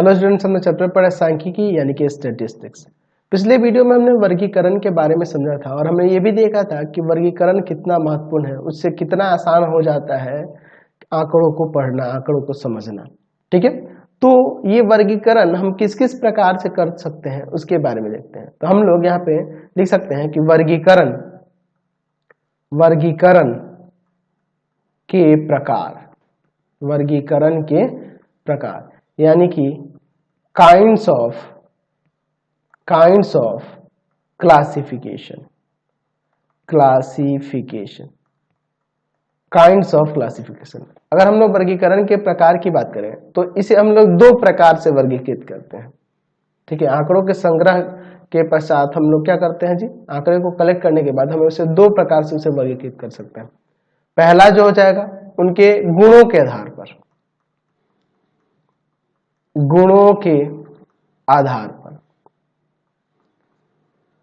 Hello students, हमने chapter पढ़ा सांख्यिकी यानी कि स्टैटिस्टिक्स। पिछले वीडियो में हमने वर्गीकरण के बारे में समझा था और हमने ये भी देखा था कि वर्गीकरण कितना महत्वपूर्ण है, उससे कितना आसान हो जाता है आंकड़ों को पढ़ना, आंकड़ों को समझना। ठीक है, तो ये वर्गीकरण हम किस किस प्रकार से कर सकते हैं उसके बारे में देखते हैं। तो हम लोग यहाँ पे लिख सकते हैं कि वर्गीकरण के प्रकार, वर्गीकरण के प्रकार यानी कि काइंड्स ऑफ क्लासिफिकेशन अगर हम लोग वर्गीकरण के प्रकार की बात करें तो इसे हम लोग दो प्रकार से वर्गीकृत करते हैं। ठीक है, आंकड़ों के संग्रह के पश्चात हम लोग क्या करते हैं जी, आंकड़े को कलेक्ट करने के बाद हम उसे दो प्रकार से उसे वर्गीकृत कर सकते हैं। पहला जो हो जाएगा उनके गुणों के आधार पर,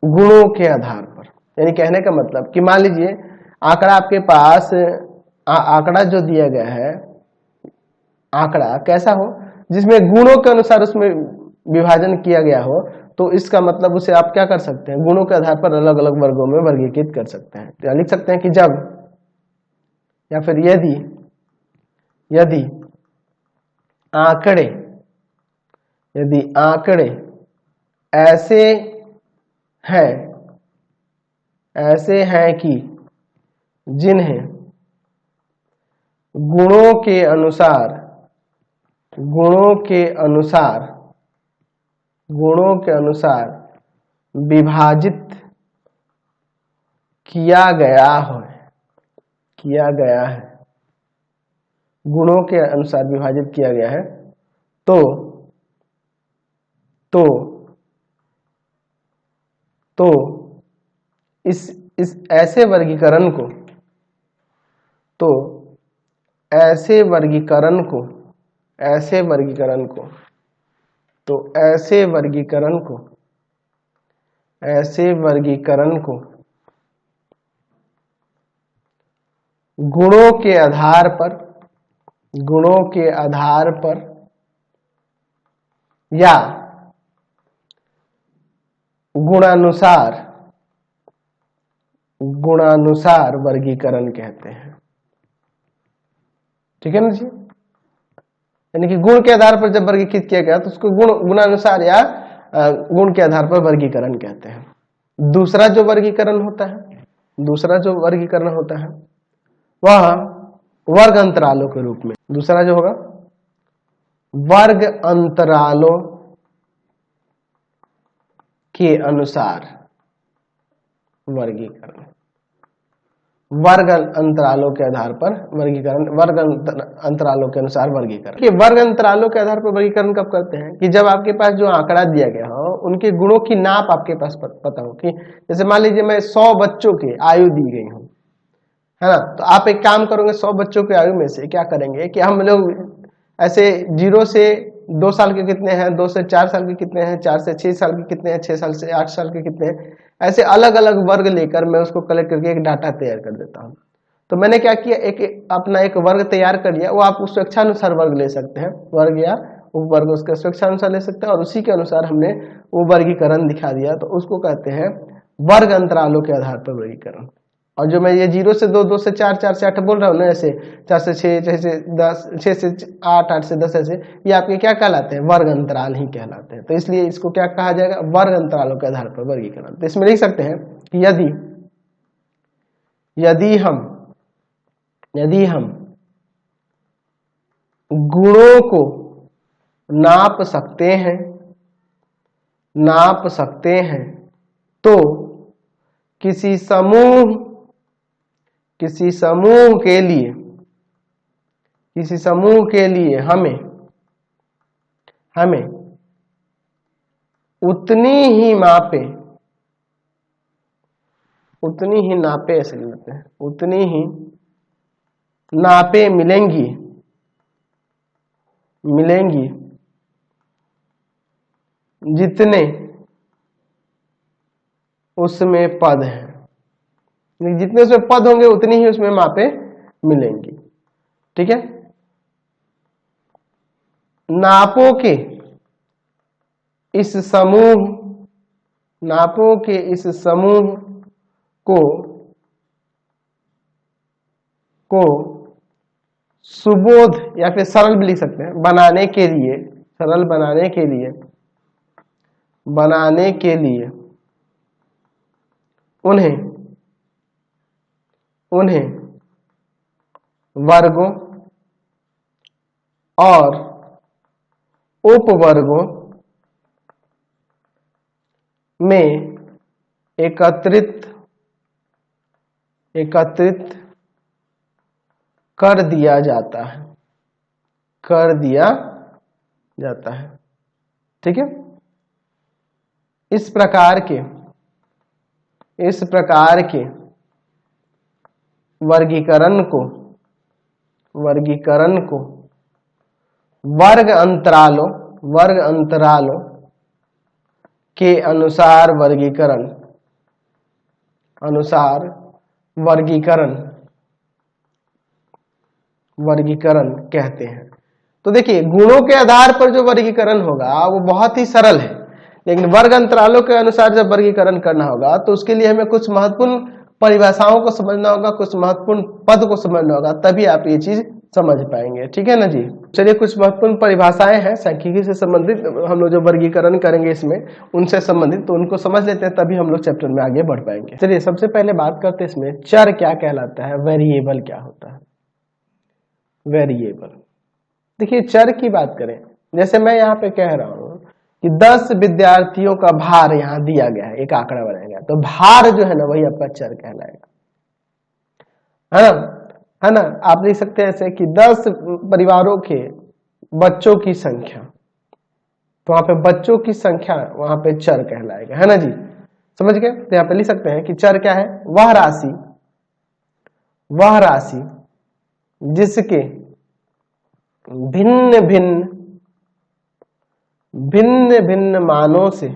गुणों के आधार पर यानी कहने का मतलब कि मान लीजिए आंकड़ा आपके पास आंकड़ा जो दिया गया है, आंकड़ा कैसा हो जिसमें गुणों के अनुसार उसमें विभाजन किया गया हो, तो इसका मतलब उसे आप क्या कर सकते हैं, गुणों के आधार पर अलग अलग वर्गों में वर्गीकृत कर सकते हैं। तो लिख सकते हैं कि जब या फिर यदि आंकड़े ऐसे हैं कि जिन्हें गुणों के अनुसार विभाजित किया गया है, गुणों के अनुसार विभाजित किया गया है, तो इस ऐसे वर्गीकरण को गुणों के आधार पर या गुणानुसार वर्गीकरण कहते हैं। ठीक है ना जी, यानी कि गुण के आधार पर जब वर्गीकृत किया गया तो उसको गुणानुसार या गुण के आधार पर वर्गीकरण कहते हैं। दूसरा जो वर्गीकरण होता है वह वर्ग अंतरालों के रूप में, दूसरा जो होगा वर्ग अंतरालों के अनुसार वर्गीकरण, वर्ग अंतरालों के आधार पर वर्गीकरण, वर्ग अंतरालों के अनुसार वर्गीकरण। कि वर्ग अंतरालों के आधार पर वर्गीकरण कब करते हैं कि जब आपके पास जो आंकड़ा दिया गया हो उनके गुणों की नाप आपके पास पता हो। कि जैसे मान लीजिए मैं 100 बच्चों की आयु दी गई हूं, है ना, तो आप एक काम करोगे, 100 बच्चों की आयु में से क्या करेंगे कि हम लोग ऐसे 0 से 2 साल के कितने हैं, 2 से 4 साल के कितने हैं, 4 से 6 साल के कितने हैं, 6 साल से 8 साल के कितने हैं, ऐसे अलग अलग वर्ग लेकर मैं उसको कलेक्ट करके एक डाटा तैयार कर देता हूं। तो मैंने क्या किया, अपना एक वर्ग तैयार कर लिया। वो आप उस स्वेच्छानुसार वर्ग ले सकते हैं, वर्ग या उपवर्ग उसके स्वेच्छानुसार ले सकते हैं, और उसी के अनुसार हमने वो वर्गीकरण दिखा दिया, तो उसको कहते हैं वर्ग अंतरालों के आधार पर वर्गीकरण। और जो मैं ये 0 से 2, 2 से 4, 4 से 8 बोल रहा हूँ ना, ऐसे 4 से 6, 6 से 10, 6 से 8, 8 से 10, ऐसे ये आपके क्या कहलाते हैं, वर्ग अंतराल ही कहलाते हैं। तो इसलिए इसको क्या कहा जाएगा, वर्ग अंतरालों के आधार पर वर्गीकरण। तो इसमें लिख सकते हैं कि यदि हम गुणों को नाप सकते हैं तो किसी समूह के लिए हमें उतनी ही नापे, ऐसे लेते हैं, उतनी ही नापे मिलेंगी जितने उसमें पद हैं। जितने उसमें पद होंगे उतनी ही उसमें मापे मिलेंगी। ठीक है, नापों के इस समूह, नापों के इस समूह को सुबोध या फिर सरल भी लिख सकते हैं, बनाने के लिए, सरल बनाने के लिए उन्हें वर्गों और उपवर्गों में एकत्रित कर दिया जाता है, ठीक है। इस प्रकार के वर्गीकरण को वर्ग अंतरालों के अनुसार वर्गीकरण कहते हैं। तो देखिए, गुणों के आधार पर जो वर्गीकरण होगा वो बहुत ही सरल है, लेकिन वर्ग अंतरालों के अनुसार जब वर्गीकरण करना होगा तो उसके लिए हमें कुछ महत्वपूर्ण परिभाषाओं को समझना होगा, कुछ महत्वपूर्ण पद को समझना होगा, तभी आप ये चीज समझ पाएंगे, ठीक है ना जी। चलिए, कुछ महत्वपूर्ण परिभाषाएं हैं सांख्यिकी से संबंधित, हम लोग जो वर्गीकरण करेंगे इसमें उनसे संबंधित, तो उनको समझ लेते हैं, तभी हम लोग चैप्टर में आगे बढ़ पाएंगे। चलिए, सबसे पहले बात करते हैं इसमें चर क्या कहलाता है, वेरिएबल क्या होता है। वेरिएबल, देखिए चर की बात करें, जैसे मैं यहाँ पे कह रहा हूँ कि 10 विद्यार्थियों का भार यहाँ दिया गया है, एक आंकड़ा बनाया गया, तो भार जो है ना वही आपका चर कहलाएगा, है ना। आप लिख सकते हैं ऐसे कि 10 परिवारों के बच्चों की संख्या, तो वहां पे बच्चों की संख्या वहां पे चर कहलाएगा, है ना जी, समझ गए। तो यहाँ पे लिख सकते हैं कि चर क्या है, वह राशि जिसके भिन्न भिन्न मानों से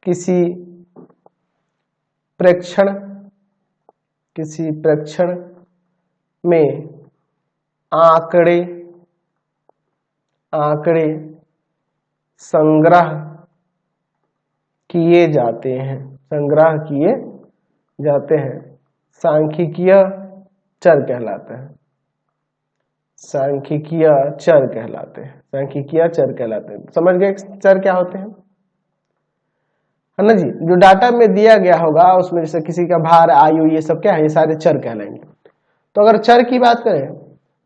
किसी प्रेक्षण में आंकड़े संग्रह किए जाते हैं, सांख्यिकीय चर कहलाते हैं, सांख्यिकीय चर कहलाते हैं। समझ गए चर क्या होते हैं, है ना जी। जो डाटा में दिया गया होगा उसमें जैसे किसी का भार, आयु, ये सब क्या है, ये सारे चर कहलाएंगे। तो अगर चर की बात करें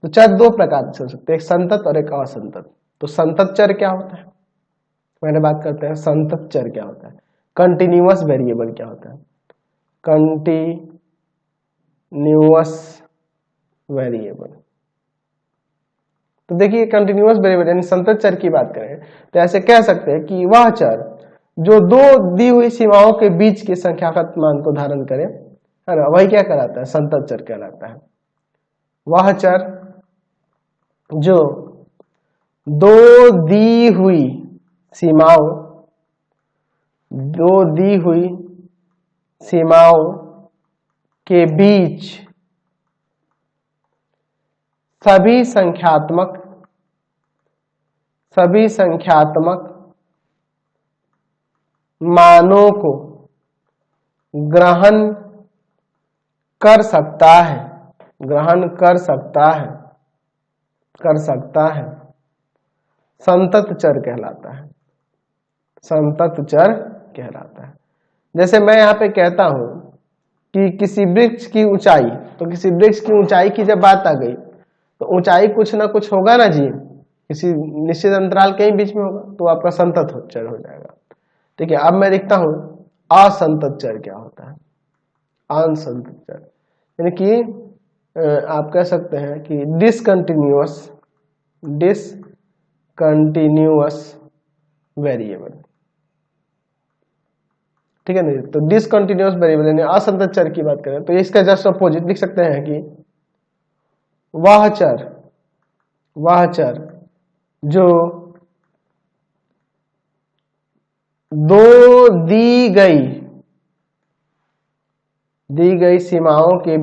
तो चर दो प्रकार से हो सकते हैं, एक संतत और एक असंतत। तो संतत चर क्या होता है, पहले बात करते हैं संतत चर क्या होता है। कंटिन्यूअस वेरिएबल क्या होता है, कंटिन्यूअस वेरिएबल। तो देखिए, कंटिन्यूअस वेरिएबल यानी संतत चर की बात करें तो ऐसे कह सकते हैं कि वह चर जो दो दी हुई सीमाओं के बीच के संख्यागत मान को धारण करे, है ना, वही क्या कहलाता है, संतत चर कहलाता है। वह चर जो दो दी हुई सीमाओं के बीच सभी संख्यात्मक मानों को ग्रहण कर सकता है, संतत चर कहलाता है। जैसे मैं यहाँ पे कहता हूं कि किसी वृक्ष की ऊंचाई, तो किसी वृक्ष की ऊंचाई की जब बात आ गई तो ऊंचाई कुछ ना कुछ होगा ना जी, किसी निश्चित अंतराल के ही बीच में होगा, तो आपका संतत चर हो जाएगा। ठीक है, अब मैं लिखता हूं असंतत चर क्या होता है, असंतत चर यानी कि आप कह सकते हैं कि डिसकंटिन्यूअस वेरिएबल, ठीक है ना। तो डिसकंटिन्यूअस वेरिएबल यानी असंतत चर की बात करें तो इसका जस्ट अपोजिट लिख सकते हैं कि वह चर जो दो दी गई सीमाओं के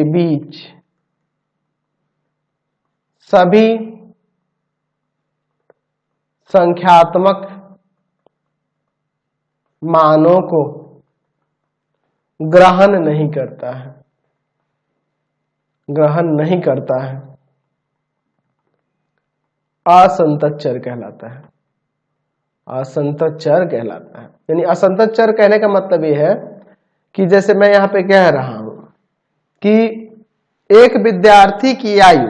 बीच सभी संख्यात्मक मानों को ग्रहण नहीं करता है, ग्रहण नहीं करता है, असंतत चर कहलाता है, असंतत चर कहलाता है। यानी असंतत चर कहने का मतलब ये है कि जैसे मैं यहां पे कह रहा हूं कि एक विद्यार्थी की आयु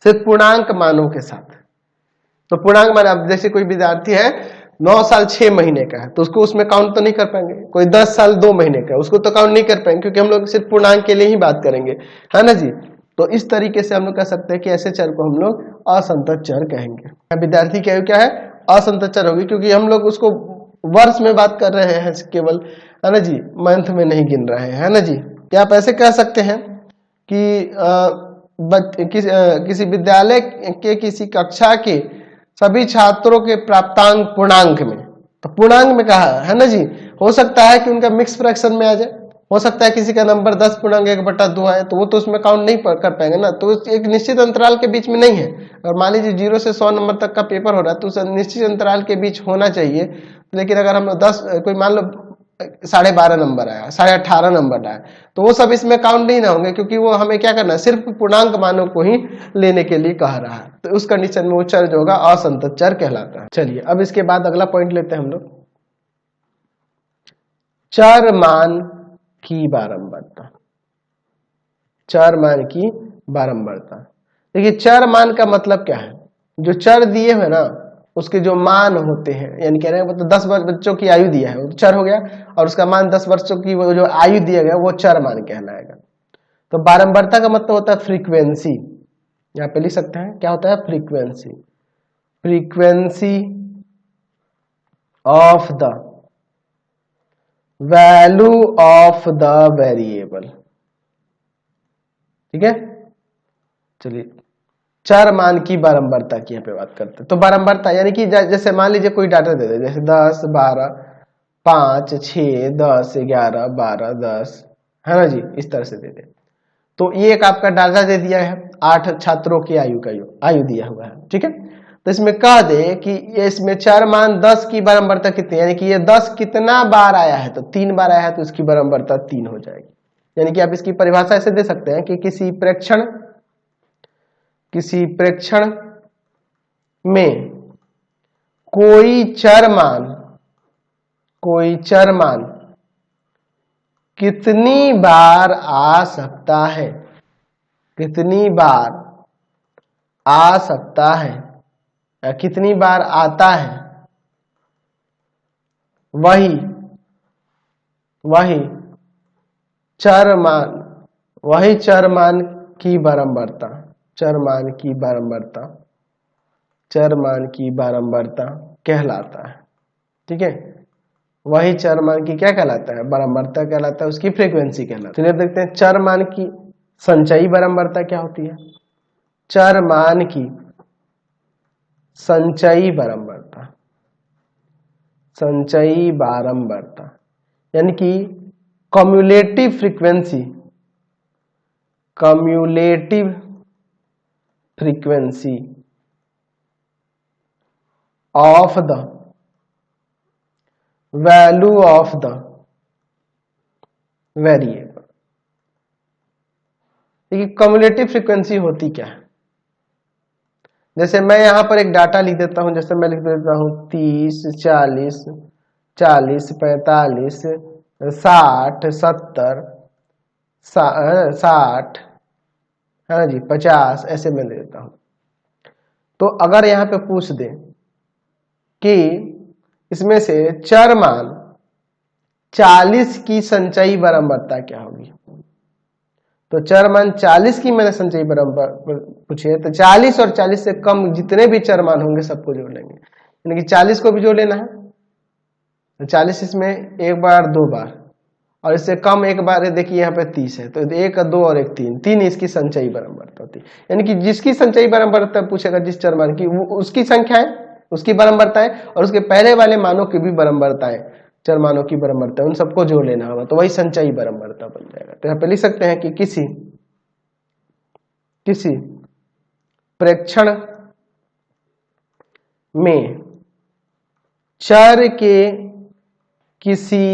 सिर्फ पूर्णांक मानों के साथ, तो पूर्णांक मान, अब जैसे कोई विद्यार्थी है 9 साल 6 महीने का है तो उसको उसमें काउंट तो नहीं कर पाएंगे। कोई 10 साल 2 महीने का है उसको तो काउंट नहीं कर पाएंगे, क्योंकि हम लोग सिर्फ पूर्णांक के लिए ही बात करेंगे, है ना जी। तो इस तरीके से हम लोग कह सकते हैं कि ऐसे चर को हम लोग असंतत चर कहेंगे। विद्यार्थी की आयु क्या है, असंतत चर होगी, क्योंकि हम लोग उसको वर्ष में बात कर रहे हैं केवल, है ना जी, मंथ में नहीं गिन रहे हैं, है ना जी। क्या आप ऐसे कह सकते हैं कि किसी विद्यालय के किसी कक्षा के सभी छात्रों के प्राप्तांक पूर्णांक में, तो पूर्णांक में कहा है ना जी। हो सकता है कि उनका मिक्स फ्रैक्शन में आ जाए, हो सकता है किसी का नंबर 10.1/2 है तो वो तो उसमें काउंट नहीं कर पाएंगे ना, तो एक निश्चित अंतराल के बीच में नहीं है। और मान लीजिए 0 से 100 नंबर तक का पेपर हो रहा है तो उस निश्चित अंतराल के बीच होना चाहिए। लेकिन अगर हम लोग 10, कोई मान लो 12.5 नंबर आया, 18.5 नंबर आया, तो वो सब इसमें काउंट नहीं ना होंगे, क्योंकि वो हमें क्या करना है, सिर्फ पूर्णांक मानों को ही लेने के लिए कह रहा है। तो उस कंडीशन में वो चर जो होगा असंतत चर कहलाता है। चलिए अब इसके बाद अगला पॉइंट लेते हैं हम लोग, चर मान की बारंबारता। चर मान की बारंबारता, देखिए चर मान का मतलब क्या है, जो चर दिए हुए ना उसके जो मान होते हैं, यानी कह रहे हैं मतलब 10 बच्चों की आयु दिया है वो चर हो गया, और उसका मान 10 वर्षों की वो जो आयु दिया गया वो चर मान कहलाएगा। तो बारंबारता का मतलब होता है फ्रीक्वेंसी, यहाँ पे लिख सकते हैं क्या होता है, frequency, frequency of the value of the variable. ठीक है, चलिए चर मान की बारंबारता की यहाँ पे बात करते हैं। तो बारंबारता यानी कि जैसे मान लीजिए कोई डाटा दे दे, जैसे 10, 12, 5, 6, 10, 11, 12, 10, है ना जी, इस तरह से दे दे। तो ये एक आपका डाटा दे दिया है 8 छात्रों की आयु दिया हुआ है। ठीक है, तो इसमें कह दे कि ये इसमें चर मान 10 की बारंबारता कितनी, यानी कि ये 10 कितना बार आया है, तो 3 बार आया है तो इसकी बारंबारता 3 हो जाएगी। यानी कि आप इसकी परिभाषा ऐसे दे सकते हैं कि किसी प्रेक्षण में कोई चर मान कितनी बार आ सकता है, कितनी बार आ सकता है या कितनी बार आता है, वही चर मान की बारंबारता, चर मान की बारंबारता कहलाता है। ठीक है, वही चर मान की क्या कहलाता है, बारंबारता कहलाता है, उसकी फ्रीक्वेंसी कहलाता है। चलिए अब देखते हैं चर मान की संचयी बारंबारता क्या होती है। चर मान की संचयी बारंबारता यानी कि cumulative frequency of the value of the variable. देखिए कम्युलेटिव फ्रीक्वेंसी होती क्या है, जैसे मैं यहां पर एक डाटा लिख देता हूं, जैसे मैं लिख देता हूं 30, 40, 45, 60, 70, 60, है ना जी, 50, ऐसे मैं दे देता हूं। तो अगर यहां पे पूछ दे कि इसमें से चर मान 40 की संचयी बारंबारता क्या होगी, तो चर मान 40 की मैंने संचयी बारंबारता पूछी है, तो 40 और 40 से कम जितने भी चर मान होंगे सबको जोड़ लेंगे, यानी कि 40 को भी जोड़ लेना है, तो 40 इसमें एक बार 2 बार, और इससे कम एक बार, देखिए यहाँ पे 30 है, तो 1, 2 और 1, 3 इसकी संचयी बारंबारता होती है। यानी कि जिसकी संचयी बारंबारता पूछेगा जिस चर मान की, वो उसकी संख्या है, उसकी बारंबारता है, और उसके पहले वाले मानों की भी बारंबारता है, चर मानों की बारंबारता, उन सबको जोड़ लेना होगा, तो वही संचयी बारंबारता बन जाएगा। तो यहाँ पे लिख सकते हैं कि किसी प्रेक्षण में चर के किसी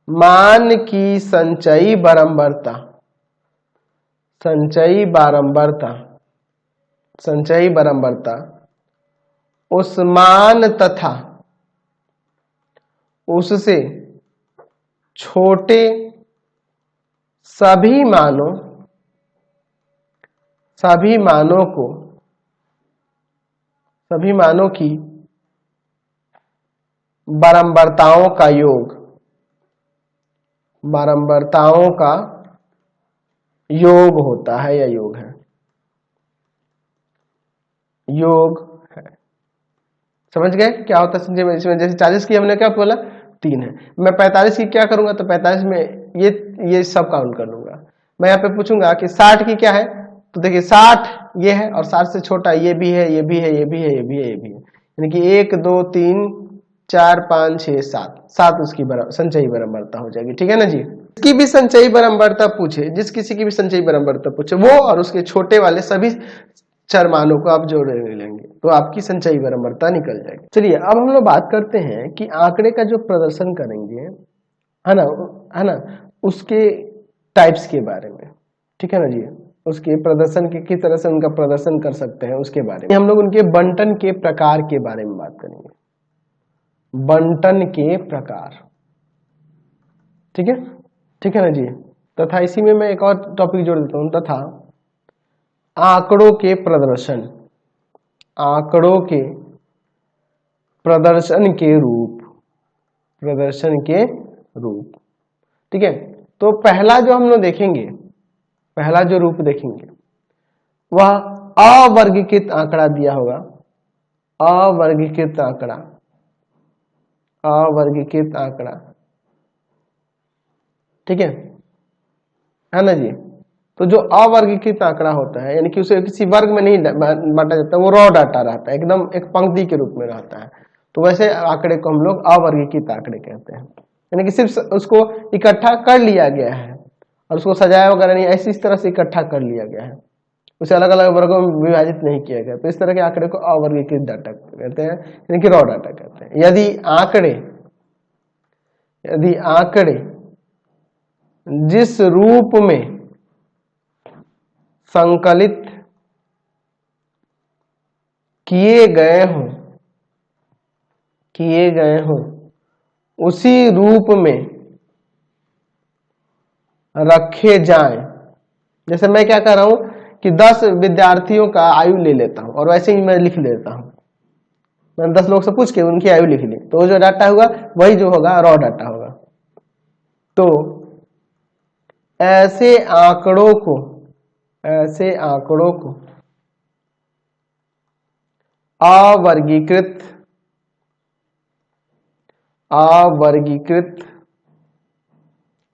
मान की संचयी बारंबारता, संचयी बारंबारता उस मान तथा उससे छोटे सभी मानों की बारंबारताओं का योग होता है या योग है, योग है। समझ गए क्या होता है संचयी? इसमें जैसे 40 की हमने क्या बोला 3 है, मैं 45 की क्या करूंगा तो 45 में ये सब काउंट कर लूंगा। मैं यहाँ पे पूछूंगा कि 60 की क्या है, तो देखिए 60 ये है और 60 से छोटा ये भी है, ये भी है, ये भी है, ये भी है, ये भी है, यानी कि 1 2 3 4 5 6 7 उसकी संचयी बारंबारता हो जाएगी। ठीक है ना जी। इसकी भी संचयी बारंबारता पूछे, जिस किसी की भी संचयी बारंबारता पूछे, वो और उसके छोटे वाले सभी चर मानों को आप जोड़ लेंगे तो आपकी संचयी बारंबारता निकल जाएगी। चलिए अब हम लोग बात करते हैं कि आंकड़े का जो प्रदर्शन करेंगे, है ना, उसके टाइप्स के बारे में। ठीक है ना जी, उसके प्रदर्शन के किस तरह से उनका प्रदर्शन कर सकते हैं उसके बारे में हम लोग उनके बंटन के प्रकार के बारे में बात करेंगे। बंटन के प्रकार, ठीक है ना जी। तथा इसी में मैं एक और टॉपिक जोड़ देता हूं, तथा आंकड़ों के प्रदर्शन के रूप, ठीक है। तो पहला जो हम लोग देखेंगे, पहला जो रूप देखेंगे वह अवर्गीकृत आंकड़ा दिया होगा, अवर्गीकृत आंकड़ा, ठीक है ना जी। तो जो अवर्गीकृत आंकड़ा होता है, यानी कि उसे किसी वर्ग में नहीं बांटा जाता, वो रॉ डाटा रहता है, एकदम एक पंक्ति के रूप में रहता है। तो वैसे आंकड़े को हम लोग अवर्गीकृत आंकड़े कहते हैं, यानी कि सिर्फ उसको इकट्ठा कर लिया गया है और उसको सजाया वगैरह नहीं, ऐसी इस तरह से इकट्ठा कर लिया गया है, उसे अलग अलग वर्गों में विभाजित नहीं किया गया। तो इस तरह के आंकड़े को अवर्गीकृत डाटा कहते हैं, यानी कि रॉ डाटा कहते हैं। यदि आंकड़े जिस रूप में संकलित किए गए हों उसी रूप में रखे जाएं। जैसे मैं क्या कर रहा हूं कि 10 विद्यार्थियों का आयु ले लेता हूं और वैसे ही मैं लिख लेता हूं, मैंने 10 लोग से पूछ के उनकी आयु लिख ली, तो जो डाटा होगा वही जो होगा रॉ डाटा होगा। तो ऐसे आंकड़ों को अवर्गीकृत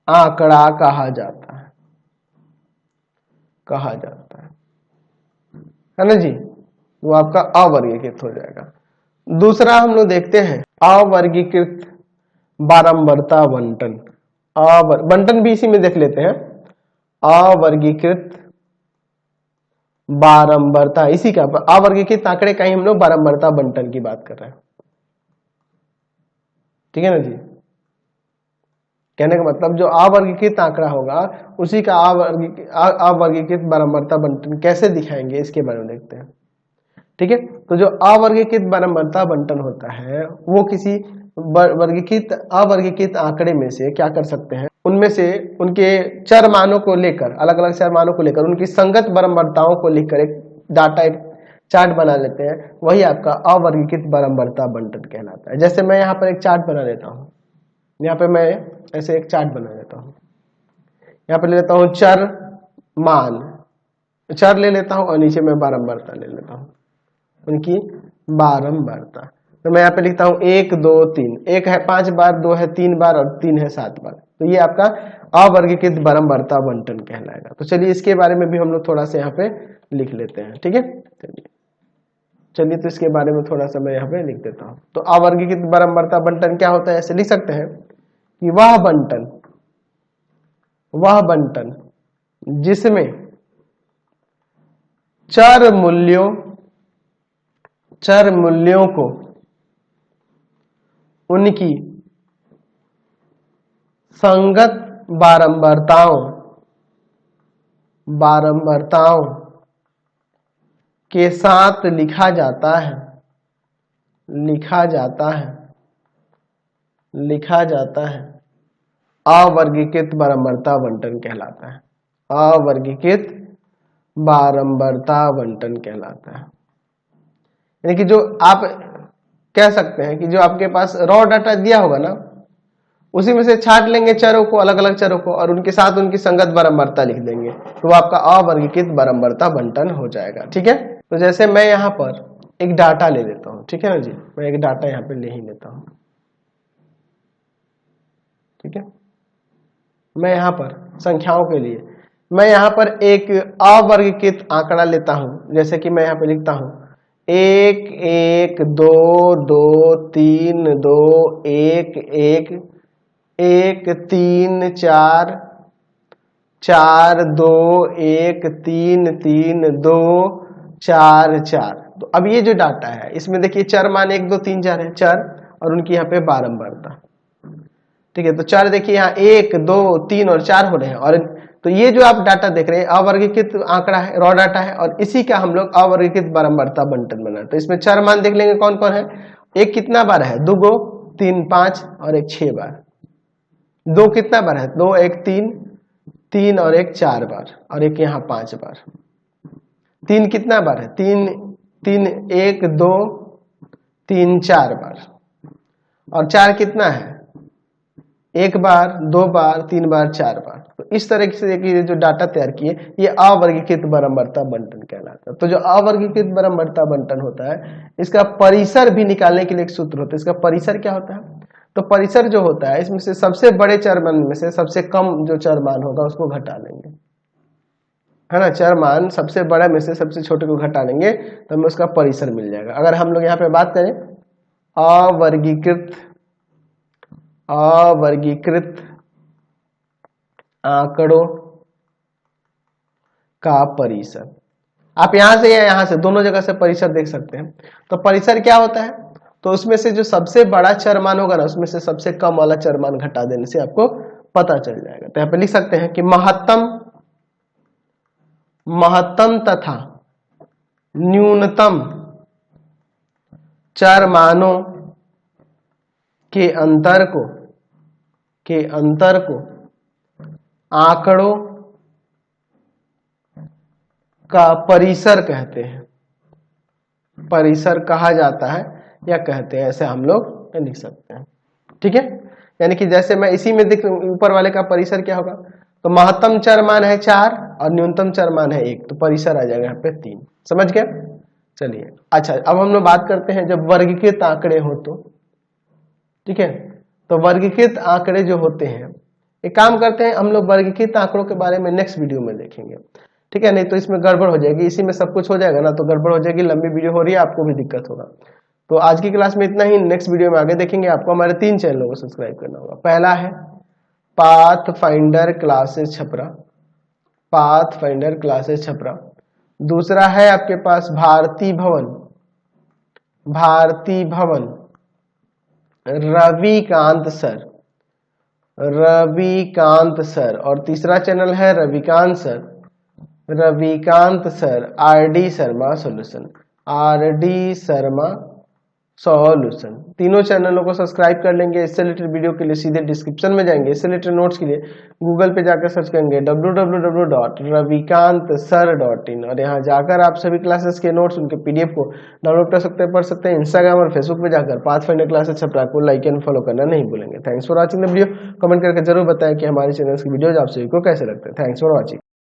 आंकड़ा कहा जाता है ना जी। वो आपका अवर्गीकृत हो जाएगा। दूसरा हम लोग देखते हैं अवर्गीकृत बारंबारता बंटन। बंटन भी इसी में देख लेते हैं। अवर्गीकृत बारंबारता, इसी का अवर्गीकृत आंकड़े का ही हम लोग बारंबारता बंटन की बात कर रहे हैं। ठीक है ना जी। कहने का मतलब जो अवर्गीकृत आंकड़ा होगा उसी का अवर्गीकृत बारंबारता बंटन कैसे दिखाएंगे इसके बारे में देखते हैं। ठीक है, तो जो अवर्गीकृत बारंबारता बंटन होता है वो किसी अवर्गीकृत आंकड़े में से क्या कर सकते हैं, उनमें से उनके चर मानों को लेकर, अलग अलग चर मानों को लेकर उनकी संगत बारंबारताओं को लिखकर एक डाटा, एक चार्ट बना लेते हैं, वही आपका अवर्गीकृत बारंबारता बंटन कहलाता है। जैसे मैं यहाँ पर एक चार्ट बना लेता हूँ, यहाँ पे मैं ऐसे एक चार्ट बना लेता हूँ, यहाँ पे ले लेता हूँ चर मान, चर ले लेता हूँ और नीचे मैं बारंबारता ले लेता हूँ, उनकी बारंबारता। तो मैं यहाँ पे लिखता हूँ 1 2 3, 1 है 5 बार, 2 है 3 बार और 3 है 7 बार। तो ये आपका अवर्गीकृत बारंबारता बंटन कहलाएगा। तो चलिए इसके बारे में भी हम लोग थोड़ा सा यहाँ पे लिख लेते हैं। ठीक है, चलिए तो इसके बारे में थोड़ा सा मैं यहाँ पे लिख देता हूँ। तो अवर्गीकृत बारंबारता बंटन क्या होता है, ऐसे लिख सकते हैं कि वह बंटन जिसमें चर मूल्यों को उनकी संगत बारंबारताओं के साथ लिखा जाता है अवर्गीकृत बारंबारता बंटन कहलाता है। अवर्गीकृत बारंबारता बंटन कहलाता है। यानी कि जो आप कह सकते हैं कि जो आपके पास रॉ डाटा दिया होगा ना, उसी में से छांट लेंगे चरों को, अलग अलग चरों को, और उनके साथ उनकी संगत बारंबारता लिख देंगे, तो वो आपका अवर्गीकृत बारंबारता बंटन हो जाएगा। ठीक है, तो जैसे मैं यहाँ पर एक डाटा ले लेता हूँ, ठीक है ना जी, मैं एक डाटा यहाँ पे ले ही लेता हूँ। ठीक है, मैं यहाँ पर संख्याओं के लिए मैं यहाँ पर एक अवर्गीकृत आंकड़ा लेता हूँ। जैसे कि मैं यहाँ पे लिखता हूँ 1 1 2 2 3 2 1 1 1 3 4 4 2 1 3 3 2 4 4। तो अब ये जो डाटा है इसमें देखिए चर मान 1 2 3 4 है, चर, और उनकी यहाँ पे बारंबारता। ठीक है, तो चर देखिए यहाँ 1 2 3 और 4 हो रहे हैं। और तो ये जो आप डाटा देख रहे हैं अवर्गीकृत आंकड़ा है, रॉ डाटा है, और इसी का हम लोग अवर्गीकृत बारंबारता बंटन बना। तो इसमें चर मान देख लेंगे कौन कौन है। एक कितना बार है, 2 गो, 3 5 और एक 6 बार। 2 कितना बार है, 2 1 3 3 और एक 4 बार, और एक यहाँ 5 बार। 3 कितना बार है, 3 3 1 2 3 4 बार, और 4 कितना है, 1 बार 2 बार 3 बार 4 बार। तो इस तरह से ये जो डाटा तैयार किए ये अवर्गीकृत बारंबारता बंटन कहलाता है। तो जो अवर्गीकृत बारंबारता बंटन होता है इसका परिसर भी निकालने के लिए एक सूत्र होता है। इसका परिसर क्या होता है, तो परिसर जो होता है इसमें से सबसे बड़े चर मान में से सबसे कम जो चर मान होगा उसको घटा लेंगे, है ना। चर मान सबसे बड़ा में से सबसे छोटे को घटा लेंगे तो हमें उसका परिसर मिल जाएगा। अगर हम लोग यहाँ पे बात करें अवर्गीकृत आंकड़ों का परिसर, आप यहां से या यहां से दोनों जगह से परिसर देख सकते हैं। तो परिसर क्या होता है, तो उसमें से जो सबसे बड़ा चर मान होगा ना उसमें से सबसे कम वाला चर मान घटा देने से आपको पता चल जाएगा। तो यहाँ पे लिख सकते हैं कि महत्तम तथा न्यूनतम चर मानों के अंतर को आंकड़ों का परिसर कहते हैं, परिसर कहा जाता है या कहते हैं, ऐसे हम लोग लिख सकते हैं। ठीक है, यानी कि जैसे मैं इसी में देख ऊपर वाले का परिसर क्या होगा, तो महत्तम चर मान है 4 और न्यूनतम चर मान है 1, तो परिसर आ जाएगा यहाँ पे 3। समझ गए। चलिए अच्छा, अब हम लोग बात करते हैं जब वर्गीकृत आंकड़े हो तो। ठीक है, तो वर्गीकृत आंकड़े जो होते हैं, एक काम करते हैं हम लोग वर्गीकृत आंकड़ों के बारे में नेक्स्ट वीडियो में देखेंगे। ठीक है, नहीं तो इसमें गड़बड़ हो जाएगी, इसी में सब कुछ हो जाएगा ना तो गड़बड़ हो जाएगी, लंबी वीडियो हो रही है, आपको भी दिक्कत होगा। तो आज की क्लास में इतना ही, नेक्स्ट वीडियो में आगे देखेंगे। आपको हमारे 3 चैनलों को सब्सक्राइब करना होगा। पहला है pathfinder classes Chhapra, pathfinder classes Chhapra. दूसरा है आपके पास भारती भवन रविकांत सर। और तीसरा चैनल है Ravikant sir RD Sharma solution. तीनों चैनलों को सब्सक्राइब कर लेंगे। इससे रिलेटेड वीडियो के लिए सीधे डिस्क्रिप्शन में जाएंगे, इससे रिलेटेड नोट्स के लिए गूगल पे जाकर सर्च करेंगे www.ravikantsir.in, और यहाँ जाकर आप सभी क्लासेस के नोट्स उनके पीडीएफ को डाउनलोड कर सकते हैं, पढ़ सकते हैं। इंस्टाग्राम और फेसबुक पे जाकर पाथफाइंडर क्लासेस छपरा को लाइक एंड फॉलो करना नहीं भूलेंगे। Thanks for watching the video. Comment करके जरूर बताएं कि हमारे चैनल की वीडियोज आप सभी को कैसे लगते हैं। Thanks for watching.